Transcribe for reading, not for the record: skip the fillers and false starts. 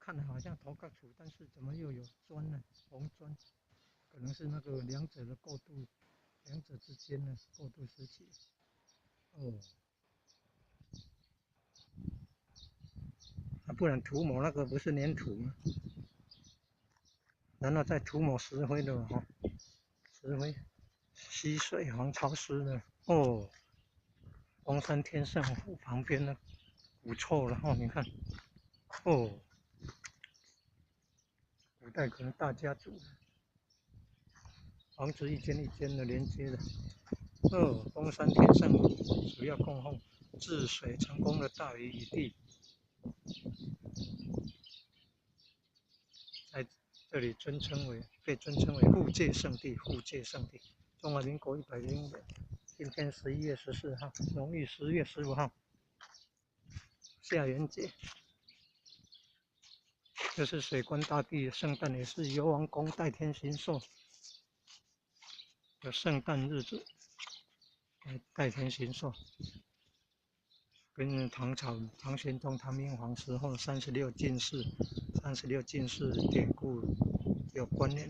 看来好像头盖骨，但是怎么又有砖呢？红砖，可能是那个两者的过渡，两者之间的过渡时期。哦，不然涂抹那个不是粘土吗？然后再涂抹石灰的哈，石灰吸水防潮湿的哦。峰山天圣湖旁边的古厝了哦，你看哦，古代可能大家族，房子一间一间的连接的。哦，峰山天圣湖主要供奉治水成功的大禹地，在这里被尊称为护戒圣地。护戒圣地，中华民国100年，今天11月14号，农历10月15号，下元节。这是水官大帝的圣诞，也是游王公代天行寿的圣诞日子，代天行寿，跟唐玄宗、唐明皇时候36进士典故有关联。